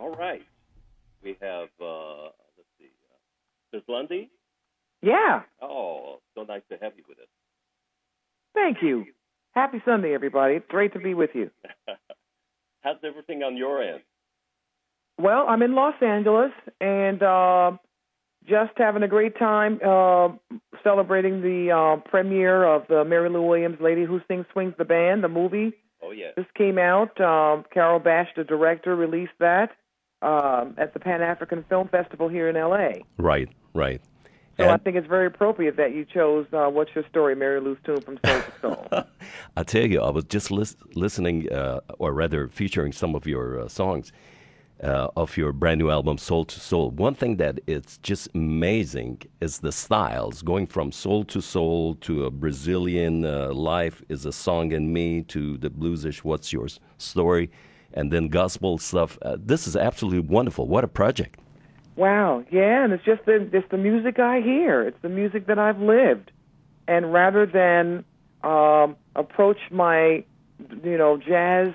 All right. We have, let's see, Ms. Lundy. Yeah, Oh, so nice to have you with us. thank you. Happy Sunday, everybody. It's great to be with you. How's everything on your end? Well, I'm in Los Angeles and just having a great time celebrating the premiere of the Mary Lou Williams Lady Who Sings Swings the Band, the movie. Oh, yeah. This came out. Carol Bash, the director, released that at the Pan-African Film Festival here in L.A. Right, right. So I think it's very appropriate that you chose What's Your Story, Mary Lou's Tune from Soul to Soul. I tell you, I was just listening, or rather featuring some of your songs of your brand new album, Soul to Soul. One thing that it's just amazing is the styles, going from soul to a Brazilian Life is a Song in Me to the bluesish What's Your Story, and then gospel stuff. This is absolutely wonderful. What a project. Wow, yeah, and it's just it's the music I hear. It's the music that I've lived. And rather than approach my, jazz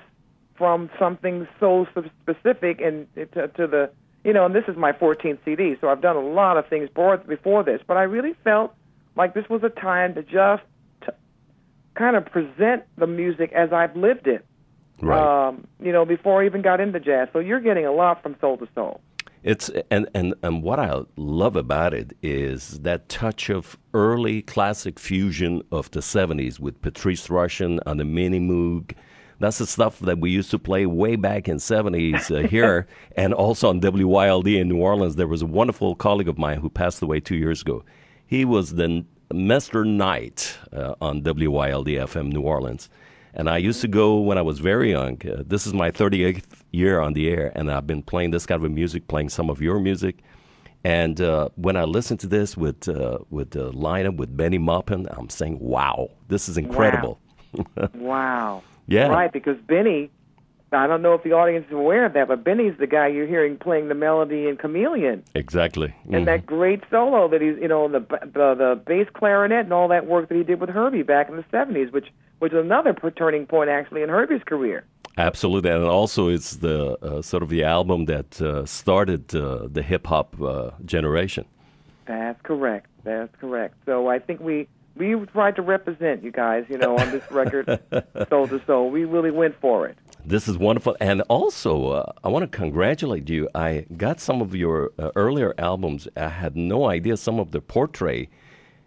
from something so specific and to the, and this is my 14th CD, so I've done a lot of things before this, but I really felt like this was a time to just kind of present the music as I've lived it, right. Before I even got into jazz. So you're getting a lot from Soul to Soul. It's and what I love about it is that touch of early classic fusion of the 70s with Patrice Rushen on the Mini Moog. That's the stuff that we used to play way back in 70s here, and also on WYLD in New Orleans. There was a wonderful colleague of mine who passed away 2 years ago. He was the Mr. Knight on WYLD FM New Orleans. And I used to go when I was very young. This is my 38th year on the air, and I've been playing this kind of music, playing some of your music. And when I listen to this with the lineup with Benny Maupin, I'm saying, wow, this is incredible. Wow. Wow. Yeah. Right, because Benny, I don't know if the audience is aware of that, but Benny's the guy you're hearing playing the melody in Chameleon. Exactly. And that great solo that he's, the bass clarinet and all that work that he did with Herbie back in the 70s, which was another turning point, actually, in Herbie's career. Absolutely, and also it's the sort of the album that started the hip-hop generation. That's correct. So I think we tried to represent you guys, on this record, Soul to Soul. We really went for it. This is wonderful. And also, I want to congratulate you. I got some of your earlier albums. I had no idea some of the portrait.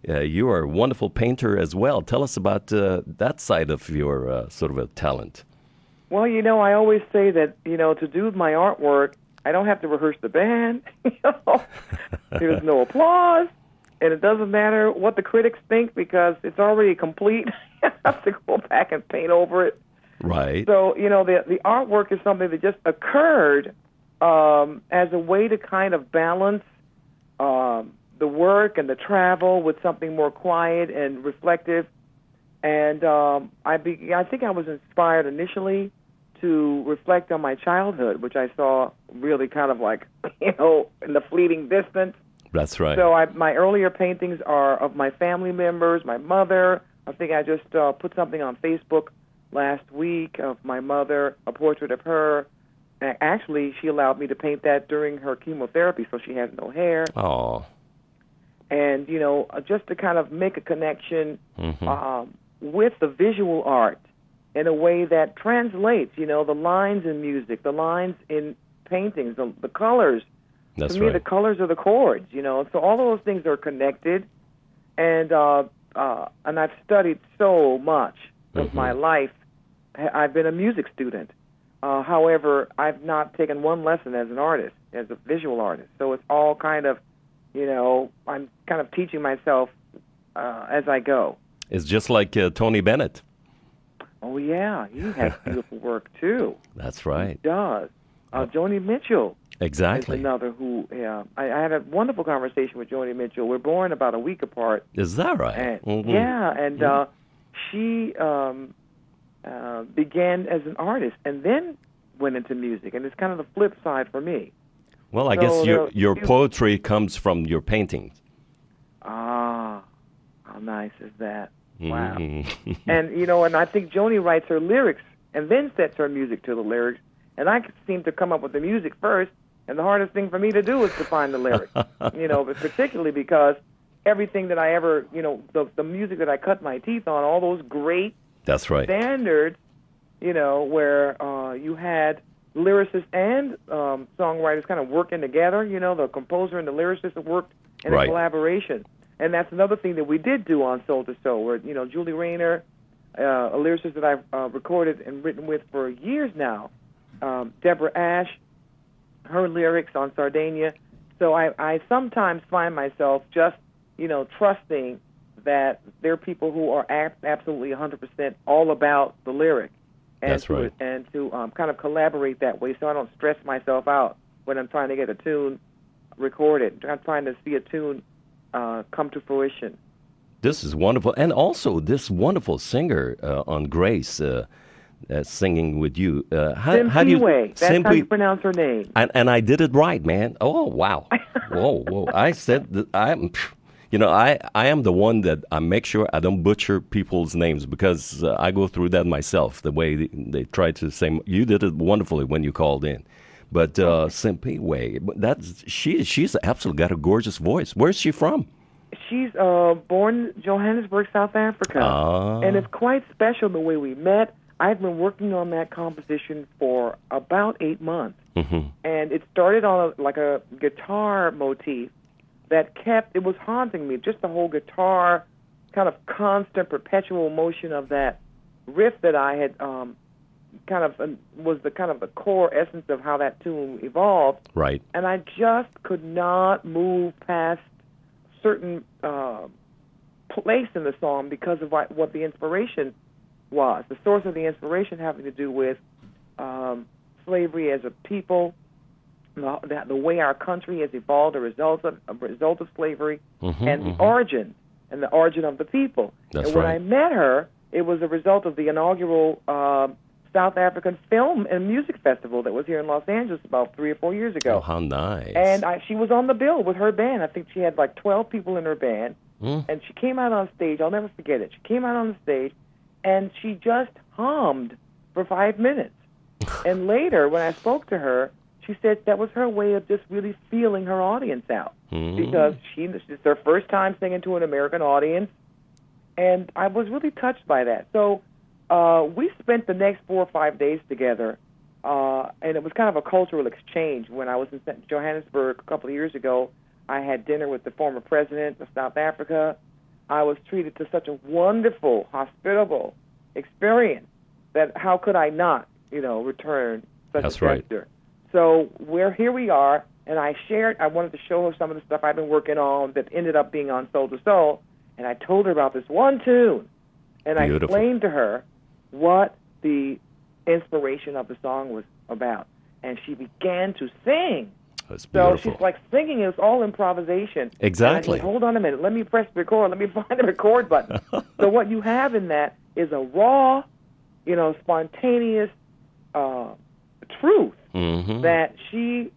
You are a wonderful painter as well. Tell us about that side of your sort of a talent. Well, I always say that, to do my artwork, I don't have to rehearse the band. There's no applause. And it doesn't matter what the critics think because it's already complete. I have to go back and paint over it. Right. So, the artwork is something that just occurred as a way to kind of balance the work and the travel with something more quiet and reflective. And I think I was inspired initially to reflect on my childhood, which I saw really kind of like, in the fleeting distance. That's right. So my earlier paintings are of my family members, my mother. I think I just put something on Facebook last week of my mother, a portrait of her. Actually, she allowed me to paint that during her chemotherapy, so she has no hair. Oh. And, just to kind of make a connection with the visual art in a way that translates, the lines in music, the lines in paintings, the colors. That's to me, right. the colors are the chords, so all of those things are connected. And I've studied so much of my life. I've been a music student. However, I've not taken one lesson as an artist, as a visual artist. So it's all kind of, I'm kind of teaching myself as I go. It's just like Tony Bennett. Oh, yeah. He has beautiful work, too. That's right. He does. Joni Mitchell. Exactly. Is another who, I had a wonderful conversation with Joni Mitchell. We're born about a week apart. Is that right? And, yeah, and she began as an artist and then went into music, and it's kind of the flip side for me. Well, I guess your poetry comes from your paintings. Ah, how nice is that? Wow. And, and I think Joni writes her lyrics and then sets her music to the lyrics, And I seem to come up with the music first, and the hardest thing for me to do is to find the lyrics, but particularly because everything that I ever, the music that I cut my teeth on, all those great That's right. standards, where you had lyricists and songwriters kind of working together, the composer and the lyricist worked in a collaboration. And that's another thing that we did do on Soul to Soul, where, Julie Rayner, a lyricist that I've recorded and written with for years now, Deborah Ash, her lyrics on Sardinia. So I sometimes find myself just, trusting that there are people who are absolutely 100% all about the lyric. And That's right. And to kind of collaborate that way so I don't stress myself out when I'm trying to get a tune recorded. I'm trying to see a tune come to fruition. This is wonderful. And also this wonderful singer on Grace singing with you. How do you... That's how you pronounce her name. And I did it right, man. Oh, wow. Whoa. I said that I am the one that I make sure I don't butcher people's names because I go through that myself, the way they try to say. You did it wonderfully when you called in. But Simply Way, she's absolutely got a gorgeous voice. Where's she from? She's born in Johannesburg, South Africa. And it's quite special the way we met. I've been working on that composition for about 8 months. Mm-hmm. And it started on a guitar motif that it was haunting me, just the whole guitar kind of constant, perpetual motion of that riff that I had was the core essence of how that tune evolved. Right. And I just could not move past certain place in the song because of what the inspiration was. The source of the inspiration having to do with slavery as a people, the way our country has evolved, a result of slavery, and the origin of the people. That's and when right. I met her, it was a result of the inaugural South African Film and Music Festival that was here in Los Angeles about 3 or 4 years ago. Oh, how nice. And she was on the bill with her band. I think she had 12 people in her band. And she came out on stage. I'll never forget it. She came out on the stage, and she just hummed for 5 minutes. And later, when I spoke to her, she said that was her way of just really feeling her audience out. Because it's her first time singing to an American audience. And I was really touched by that. So we spent the next 4 or 5 days together, and it was kind of a cultural exchange. When I was in Johannesburg a couple of years ago, I had dinner with the former president of South Africa. I was treated to such a wonderful, hospitable experience that how could I not, return such That's a gesture. right. So here we are, and I wanted to show her some of the stuff I've been working on that ended up being on Soul to Soul, and I told her about this one tune, and Beautiful. I explained to her what the inspiration of the song was about, and she began to sing. That's beautiful. So she's singing is all improvisation. Exactly. And I said, hold on a minute, let me press record, let me find the record button. So what you have in that is a raw, spontaneous truth that she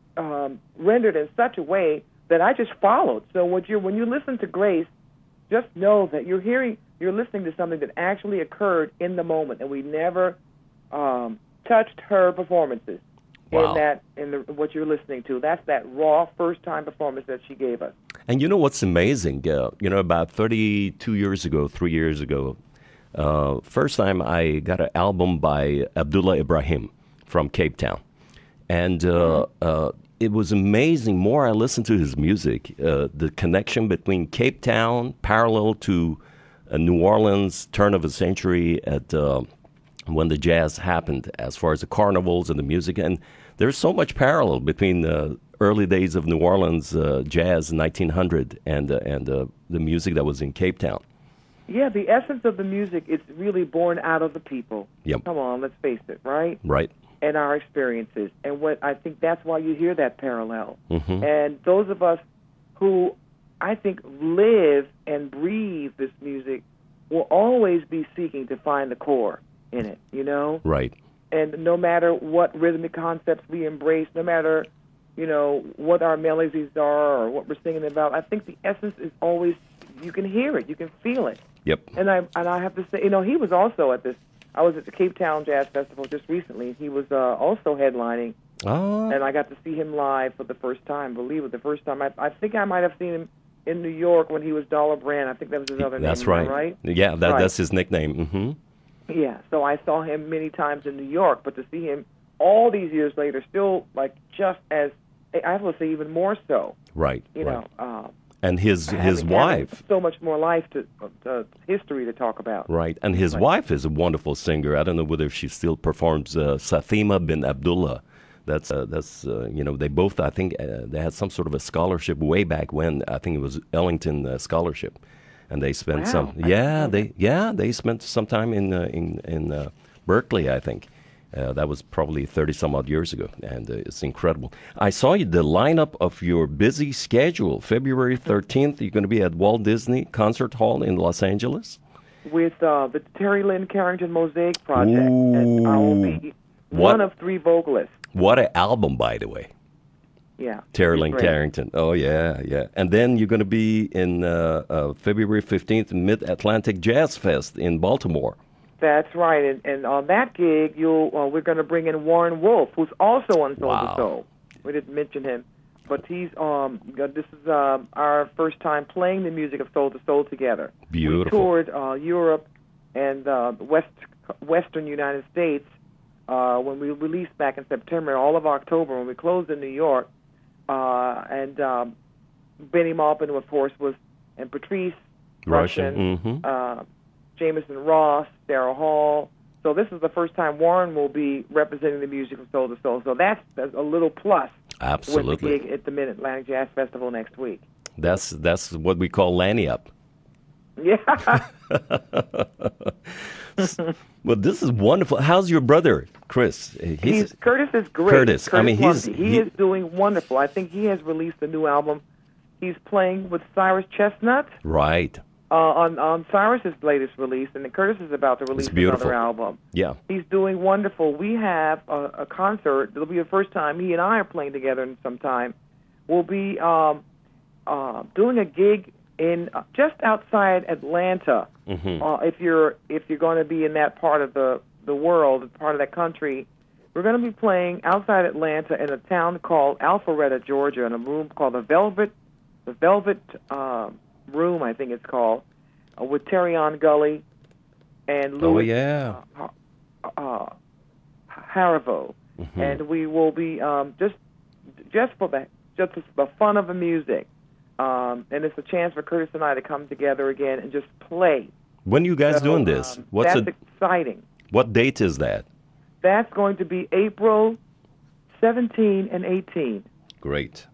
rendered in such a way that I just followed. So when you listen to Grace, just know that you're listening to something that actually occurred in the moment, and we never touched her performances. Wow. What you're listening to. That's that raw first-time performance that she gave us. And you know what's amazing? About 32 years ago, 3 years ago, first time I got an album by Abdullah Ibrahim from Cape Town. And it was amazing. More I listened to his music, the connection between Cape Town, parallel to New Orleans, turn of the century at when the jazz happened, as far as the carnivals and the music. And there's so much parallel between the early days of New Orleans jazz in 1900 and the music that was in Cape Town. Yeah, the essence of the music is really born out of the people. Yep. Come on, let's face it, right? Right. And our experiences. And what I think that's why you hear that parallel. Mm-hmm. And those of us who I think live and breathe this music will always be seeking to find the core in it, Right. And no matter what rhythmic concepts we embrace, no matter, what our melodies are or what we're singing about, I think the essence is always, you can hear it, you can feel it. Yep. And I have to say, he was also at this I was at the Cape Town Jazz Festival just recently, and he was also headlining. Oh. And I got to see him live for the first time. I believe it, the first time. I think I might have seen him in New York when he was Dollar Brand. I think that was his other name. That's right. Right? Yeah, right. that's his nickname. Mm-hmm. Yeah, so I saw him many times in New York, but to see him all these years later, still like just as, I would say even more so. Right. You right. know. And his having wife. So much more life to history to talk about. Right, and his wife is a wonderful singer. I don't know whether she still performs. Sathima bin Abdullah. That's you know, they both, I think they had some sort of a scholarship way back when. I think it was Ellington scholarship, and they spent they spent some time in Berkeley, I think. That was probably 30 some odd years ago, and it's incredible. I saw the lineup of your busy schedule. February 13th, you're going to be at Walt Disney Concert Hall in Los Angeles with the Terry Lynn Carrington Mosaic Project, and I will be one of 3 vocalists. What an album, by the way. Yeah. Terry Lynn Carrington. Oh, yeah. And then you're going to be in February 15th, Mid-Atlantic Jazz Fest in Baltimore. That's right. And on that gig, we're going to bring in Warren Wolf, who's also on Soul to Soul. We didn't mention him. But he's this is our first time playing the music of Soul to Soul together. Beautiful. We toured Europe and the Western United States when we released back in September, all of October, when we closed in New York. And Benny Maupin, of course, and Patrice Rushen, Jameson Ross, Sarah Hall. So this is the first time Warren will be representing the music of Soul to Soul. So that's a little plus. Absolutely. With the gig at the Mid-Atlantic Jazz Festival next week. That's what we call Lanny Up. Yeah. Well, this is wonderful. How's your brother, Chris? Curtis is great. Curtis. I mean, he is doing wonderful. I think he has released a new album. He's playing with Cyrus Chestnut. Right. On Cyrus's latest release, and Curtis is about to release another album. Yeah. He's doing wonderful. We have a concert. It'll be the first time he and I are playing together in some time. We'll be doing a gig in just outside Atlanta. Mm-hmm. If you're going to be in that part of the world, part of that country, we're going to be playing outside Atlanta in a town called Alpharetta, Georgia, in a room called the Velvet Room, I think it's called, with Terrion Gully and Louis Harivo. Mm-hmm. And we will be just for the fun of the music. And it's a chance for Curtis and I to come together again and just play. When are you guys doing this? That's exciting. What date is that? That's going to be April 17 and 18. Great.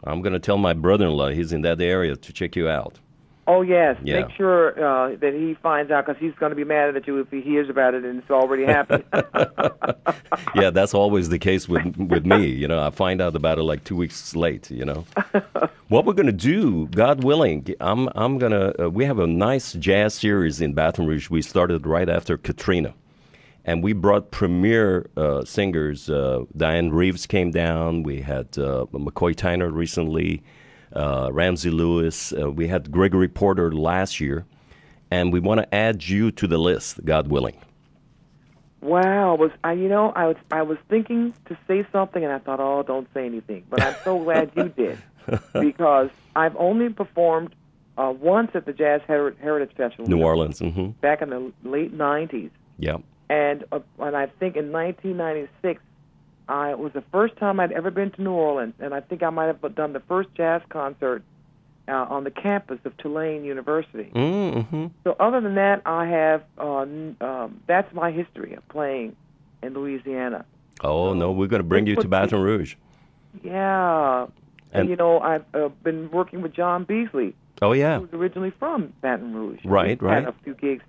I'm going to tell my brother-in-law, he's in that area, to check you out. Oh, yes. Yeah. Make sure that he finds out, because he's going to be mad at you if he hears about it and it's already happened. Yeah, that's always the case with me. You know, I find out about it like 2 weeks late, you know. What we're going to do, God willing, I'm going to, we have a nice jazz series in Baton Rouge. We started right after Katrina. And we brought premier singers. Diane Reeves came down. We had McCoy Tyner recently, Ramsey Lewis. We had Gregory Porter last year. And we want to add you to the list, God willing. Wow. I was thinking to say something, and I thought, oh, don't say anything. But I'm so glad you did, because I've only performed once at the Jazz Heritage Festival. New Orleans. Mm-hmm. Back in the late 90s. Yeah. And I think in 1996, it was the first time I'd ever been to New Orleans, and I think I might have done the first jazz concert on the campus of Tulane University. Mm-hmm. So other than that, I have that's my history of playing in Louisiana. Oh, no, we're going to bring you to Baton Rouge. Yeah. And I've been working with John Beasley. Oh, yeah. Who's originally from Baton Rouge. Right. Had a few gigs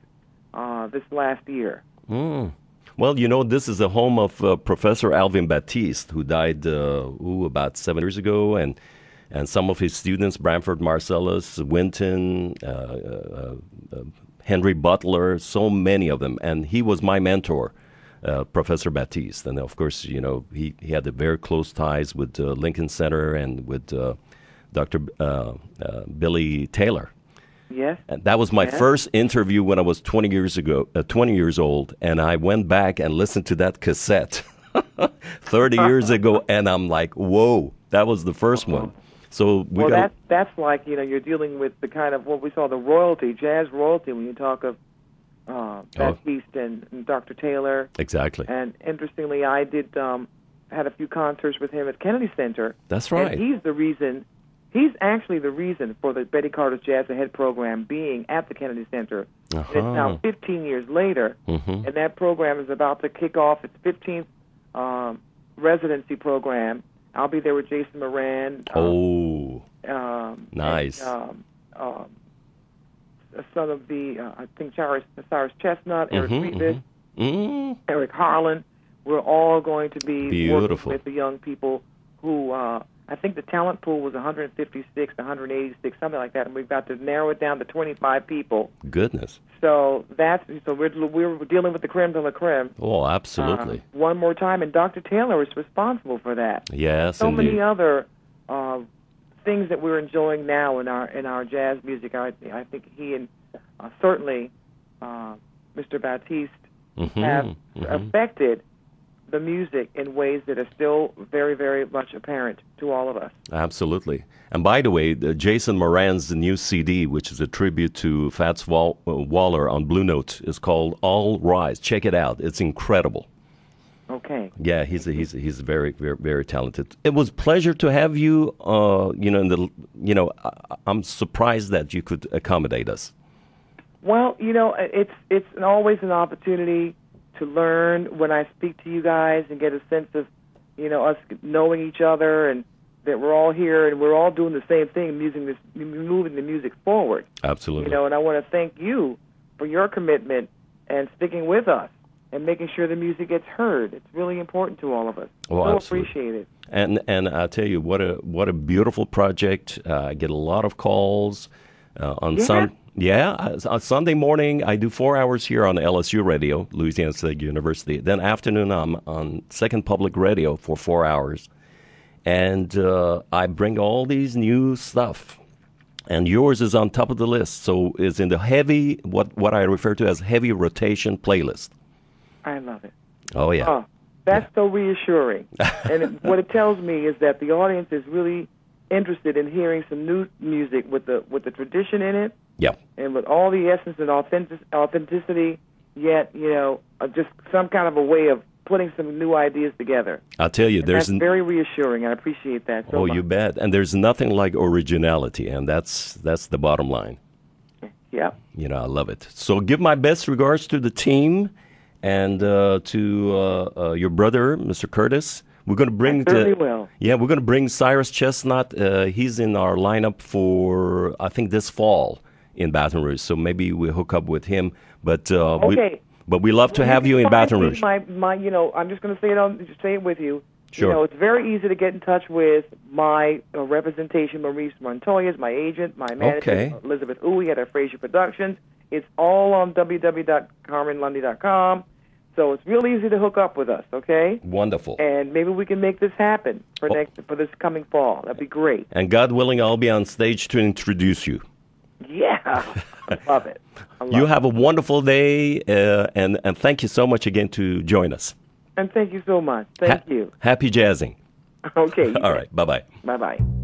this last year. Mm. Well, this is the home of Professor Alvin Baptiste, who died about 7 years ago, and some of his students, Branford Marcellus, Winton, Henry Butler, so many of them. And he was my mentor, Professor Baptiste. And, of course, he had very close ties with Lincoln Center and with Dr. Billy Taylor. Yes. And that was my first interview when I was 20 years old, and I went back and listened to that cassette 30 years ago, and I'm like, whoa, that was the first one. So that's like, you're dealing with the kind of what we saw, the royalty, jazz royalty, when you talk of Baptiste and Dr. Taylor. Exactly. And interestingly, I did had a few concerts with him at Kennedy Center. That's right. And he's actually the reason for the Betty Carter's Jazz Ahead program being at the Kennedy Center. And it's now 15 years later, and that program is about to kick off its 15th residency program. I'll be there with Jason Moran. Nice. And, son of the, I think, Cyrus Chestnut, Eric Sweetness, Eric Harlan. We're all going to be working with the young people who, I think the talent pool was 156, 186, something like that, and we've got to narrow it down to 25 people. Goodness. So we're dealing with the creme de la creme. Oh, absolutely. One more time, and Dr. Taylor is responsible for that. Yes, so indeed. many other things that we're enjoying now in our jazz music. I think he and certainly Mr. Baptiste have affected the music in ways that are still very, very much apparent to all of us. Absolutely. And by the way, Jason Moran's new CD, which is a tribute to Fats Waller on Blue Note, is called All Rise. Check it out. It's incredible. Okay. Yeah, he's very, very, very talented. It was a pleasure to have you. I'm surprised that you could accommodate us. Well, it's always an opportunity to learn when I speak to you guys and get a sense of, us knowing each other and that we're all here and we're all doing the same thing, moving the music forward. Absolutely. And I want to thank you for your commitment and sticking with us and making sure the music gets heard. It's really important to all of us. Oh, so absolutely. Appreciate it. And I'll tell you, what a beautiful project. I get a lot of calls on on Sunday morning, I do 4 hours here on LSU Radio, Louisiana State University. Then afternoon, I'm on Second Public Radio for 4 hours. And I bring all these new stuff. And yours is on top of the list. So it's in the heavy, what I refer to as heavy rotation playlist. I love it. Oh, yeah. Oh, that's so reassuring. And what it tells me is that the audience is really interested in hearing some new music with the tradition in it. Yeah. And with all the essence and authenticity, yet, just some kind of a way of putting some new ideas together. I'll tell you, that's very reassuring. I appreciate that so much. Oh, you bet. And there's nothing like originality, and that's the bottom line. Yeah. I love it. So give my best regards to the team and to your brother, Mr. Curtis. We're going to bring we're going to bring Cyrus Chestnut. He's in our lineup for, I think, this fall in Baton Rouge. So maybe we hook up with him. But we love to have you in Baton Rouge. I'm just going to say it with you. Sure. It's very easy to get in touch with my representation, Maurice Montoya, my agent, my manager, Elizabeth Uwe at our Fraser Productions. It's all on www.carmenlundy.com. So it's real easy to hook up with us, okay? Wonderful. And maybe we can make this happen for this coming fall. That'd be great. And God willing, I'll be on stage to introduce you. Yeah, I love it. You have a wonderful day, and thank you so much again to join us. And thank you so much. Thank you. Happy jazzing. Okay. All right. Bye-bye. Bye-bye.